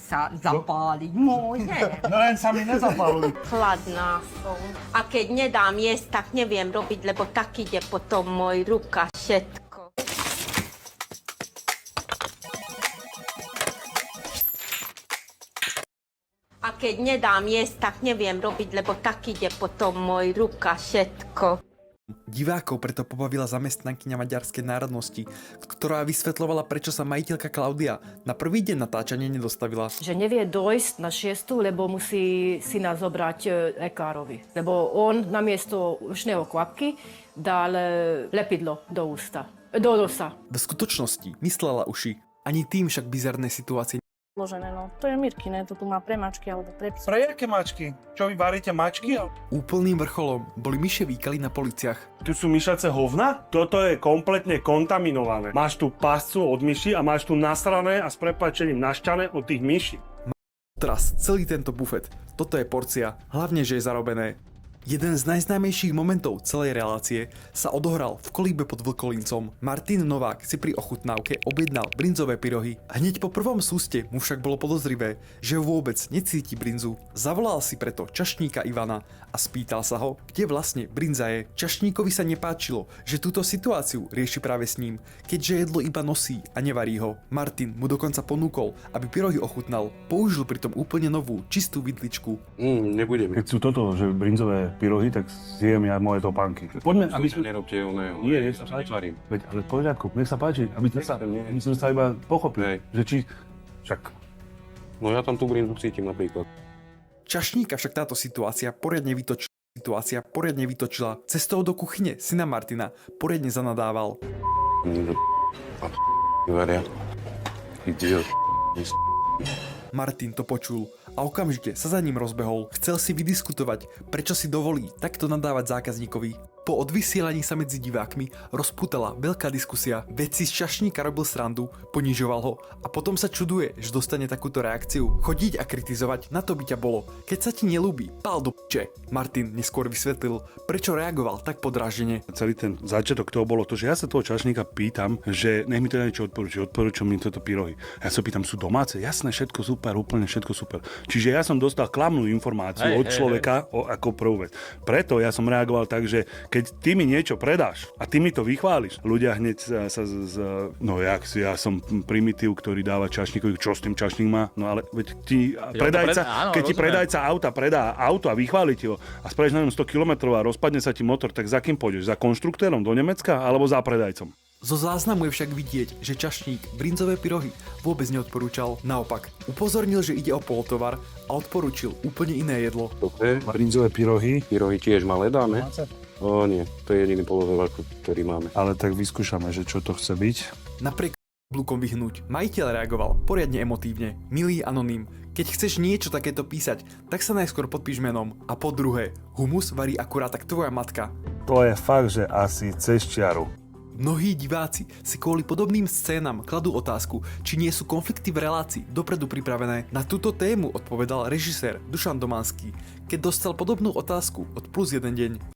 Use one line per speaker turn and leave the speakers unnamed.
sa zapáliť. Môže.
No len sa mi nezapálili.
Chladná som. A keď nedám jesť, tak neviem robiť, lebo tak ide potom môj ruka, všetko. A keď nedám jesť, tak neviem robiť, lebo tak ide potom môj ruka, všetko.
Divákov preto pobavila zamestnankyňa maďarskej národnosti, ktorá vysvetľovala, prečo sa majiteľka Klaudia na prvý deň natáčania nedostavila.
Že nevie dojsť na 6, lebo musí syna zobrať lekárovi. Lebo on namiesto ušného kvapky dal lepidlo do ústa, do nosa.
V skutočnosti myslela uši. Ani tým však bizarné situácie
Ložené, no. To je Mirkine, to tu má pre mačky alebo pre psa.
Pre jaké mačky? Čo vy varíte mačky?
úplným vrcholom boli myšie výkaly na policiach.
Tu sú myšace hovna? Toto je kompletne kontaminované. Máš tu pascu od myši a máš tu nasrané a s prepáčením našťané od tých myší.
Teraz celý tento bufet. Toto je porcia, hlavne, že je zarobené. Jeden z najznámejších momentov celej relácie sa odohral v kolíbe pod Vlkolíncom. Martin Novák si pri ochutnávke objednal brinzové pyrohy. Hneď po prvom súste mu však bolo podozrivé, že vôbec necíti brinzu. Zavolal si preto čašníka Ivana a spýtal sa ho, kde vlastne brinza je. Čašníkovi sa nepáčilo, že túto situáciu rieši práve s ním, keďže jedlo iba nosí a nevarí ho. Martin mu dokonca ponúkol, aby pyrohy ochutnal. Použil pritom úplne novú, čistú vidličku.
Nebudeme. Keď sú toto, že brinzové pyrohy, tak zjem ja moje topánky. Poďme, aby sme...
Nerobte oné.
Nie, sa páči. Veď, ale v poriadku, nech sa páči, aby sme sa iba pochopili, že či... Však...
No ja tam tú brinzu cítim napríklad.
Čašníka však táto situácia poriadne vytočila. Cestou do kuchyne syna Martina poriadne zanadával.
Veria. Idiot.
Martin to počul a okamžite sa za ním rozbehol. Chcel si vydiskutovať, prečo si dovolí takto nadávať zákazníkovi. Po odvysielaní sa medzi divákmi rozputala veľká diskusia. Vedci z čašníka robil srandu, ponižoval ho a potom sa čuduje, že dostane takúto reakciu. Chodiť a kritizovať, na to by ťa bolo. Keď sa ti nelúbi, pál do p***e. Martin neskôr vysvetlil, prečo reagoval tak podráždene.
Celý ten začiatok toho bolo to, že ja sa toho čašníka pýtam, že nech mi teda niečo odporúča mi tieto pyrohy. Ja sa pýtam, sú domáce? Jasné, všetko super, úplne všetko super. Čiže ja som dostal klamnú informáciu od človeka ako prvú vec. Preto ja som reagoval tak, že keď ty mi niečo predáš a ty mi to vychváliš, ľudia hneď no ja som primitív, ktorý dáva čašníkovi, čo s tým čašník má, no ale veď keď ti predajca auta predá auto a vychváli ti ho a spravíš na ňom 100 km a rozpadne sa ti motor, tak za kým pôjdeš? Za konštruktérom do Nemecka alebo za predajcom?
Zo záznamu je však vidieť, že čašník brinzové pyrohy vôbec neodporúčal. Naopak, upozornil, že ide o polotovar a odporúčil úplne iné jedlo.
Dobre,
Brinzové pyrohy.
pyrohy tiež malé dáme. O nie, to je jediný polotovar, ktorý máme.
Ale tak vyskúšame, že čo to chce byť.
Napriek blukom vyhnúť, majiteľ reagoval poriadne emotívne. Milý anonym, keď chceš niečo takéto písať, tak sa najskôr podpíš menom. A po druhé, humus varí akurát tak tvoja matka.
To je fakt, že asi cez čiaru.
Mnohí diváci si kvôli podobným scénam kladú otázku, či nie sú konflikty v relácii dopredu pripravené. Na túto tému odpovedal režisér Dušan Domanský, keď dostal podobnú otázku od Plus 1 deň.